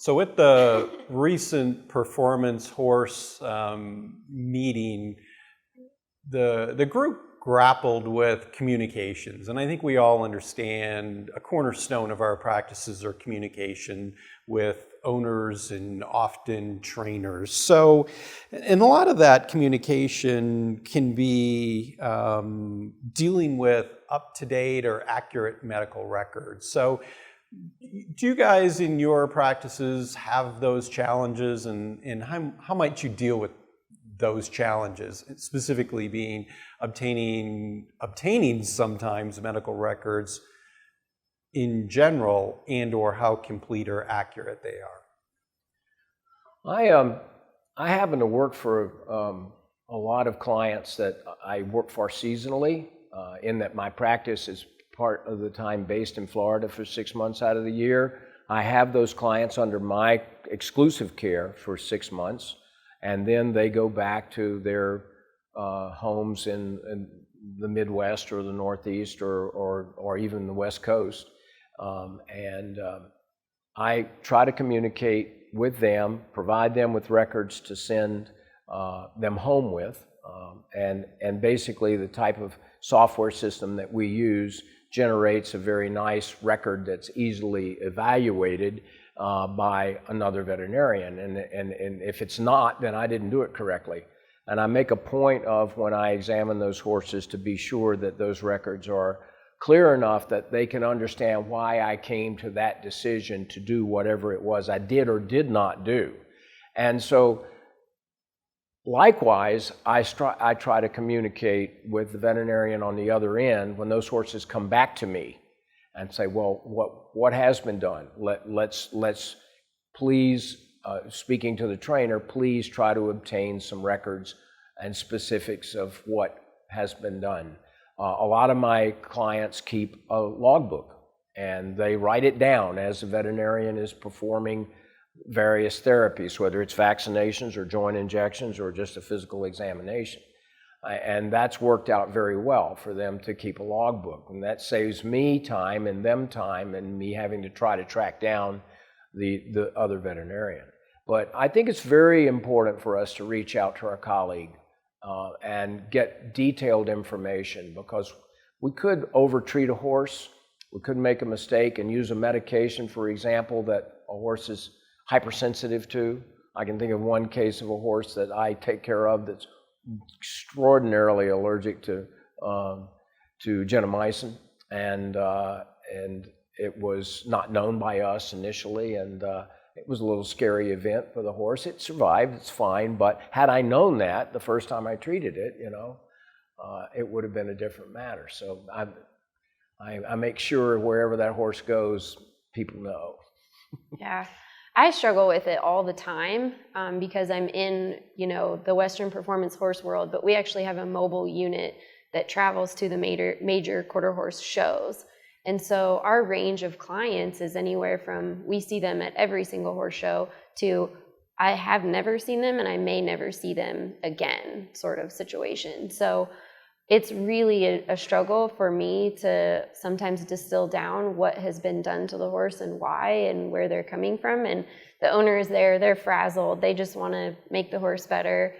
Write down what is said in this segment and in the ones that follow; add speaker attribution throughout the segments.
Speaker 1: So at the recent performance horse meeting, the group grappled with communications. And I think we all understand a cornerstone of our practices are communication with owners and often trainers. So, and a lot of that communication can be dealing with up-to-date or accurate medical records. So do you guys in your practices have those challenges, and how might you deal with those challenges, specifically being obtaining sometimes medical records in general, and or how complete or accurate they
Speaker 2: are? I happen to work for a lot of clients that I work for seasonally, in that my practice is part of the time based in Florida for 6 months out of the year. I have those clients under my exclusive care for 6 months, and then they go back to their homes in the Midwest or the Northeast or even the West Coast. I try to communicate with them, provide them with records to send them home with, and basically the type of software system that we use generates a very nice record that's easily evaluated by another veterinarian. And if it's not, then I didn't do it correctly. And I make a point of, when I examine those horses, to be sure that those records are clear enough that they can understand why I came to that decision to do whatever it was I did or did not do. And so likewise, I try to communicate with the veterinarian on the other end when those horses come back to me and say, well, what has been done? Let's please, speaking to the trainer, please try to obtain some records and specifics of what has been done. A lot of my clients keep a logbook, and they write it down as the veterinarian is performing various therapies, whether it's vaccinations or joint injections or just a physical examination. And that's worked out very well for them to keep a logbook. And that saves me time and them time, and me having to try to track down the other veterinarian. But I think it's very important for us to reach out to our colleague and get detailed information, because we could overtreat a horse. We could make a mistake and use a medication, for example, that a horse is hypersensitive to. I can think of one case of a horse that I take care of that's extraordinarily allergic to gentamicin, and it was not known by us initially, and it was a little scary event for the horse. It survived, it's fine, but had I known that the first time I treated it, it would have been a different matter. So I make sure wherever that horse goes, people know.
Speaker 3: Yeah. I struggle with it all the time because I'm in, the Western performance horse world, but we actually have a mobile unit that travels to the major quarter horse shows. And so our range of clients is anywhere from, we see them at every single horse show, to I have never seen them and I may never see them again sort of situation. So it's really a struggle for me to sometimes distill down what has been done to the horse and why and where they're coming from. And the owner is there, they're frazzled, they just want to make the horse better.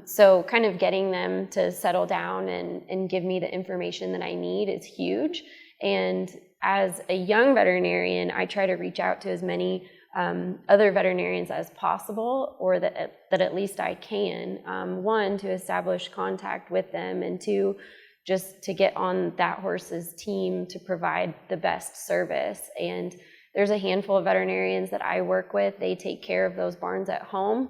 Speaker 3: So kind of getting them to settle down and give me the information that I need is huge. And as a young veterinarian, I try to reach out to as many other veterinarians as possible, or that at least I can. One, to establish contact with them, and two, just to get on that horse's team to provide the best service. And there's a handful of veterinarians that I work with. They take care of those barns at home.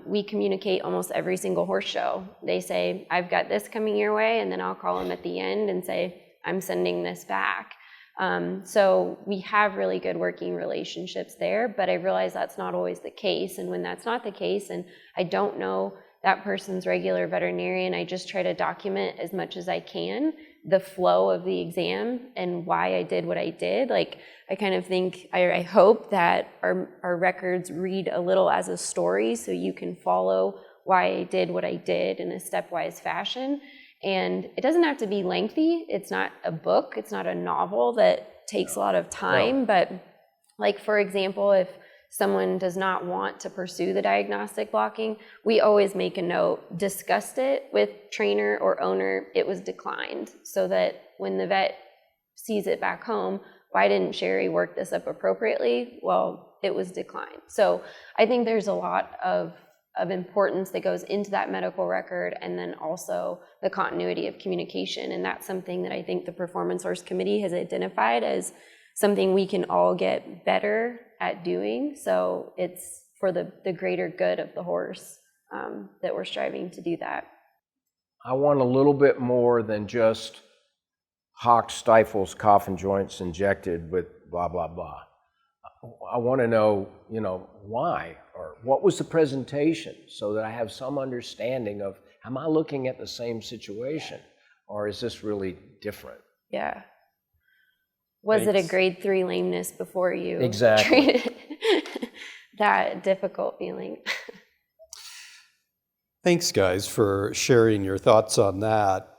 Speaker 3: We communicate almost every single horse show. They say, I've got this coming your way, and then I'll call them at the end and say, I'm sending this back. So we have really good working relationships there, but I realize that's not always the case. And when that's not the case, and I don't know that person's regular veterinarian, I just try to document as much as I can the flow of the exam and why I did what I did. Like, I kind of think, I hope that our records read a little as a story, so you can follow why I did what I did in a stepwise fashion. And it doesn't have to be lengthy. It's not a book. It's not a novel that takes a lot of time. No. But like, for example, if someone does not want to pursue the diagnostic blocking, we always make a note, discussed it with trainer or owner, it was declined, so that when the vet sees it back home, why didn't Sherry work this up appropriately? Well, it was declined. So I think there's a lot of importance that goes into that medical record, and then also the continuity of communication. And that's something that I think the Performance Horse Committee has identified as something we can all get better at doing. So it's for the greater good of the horse that we're striving to do that.
Speaker 2: I want a little bit more than just hock stifles, coffin joints injected with blah, blah, blah. I want to know, why, or what was the presentation, so that I have some understanding of, am I looking at the same situation, or is this really different?
Speaker 3: Yeah. Was it a
Speaker 1: Thanks.
Speaker 3: grade 3 lameness before you
Speaker 2: Exactly.
Speaker 3: treated that difficult feeling?
Speaker 1: Thanks, guys, for sharing your thoughts on that.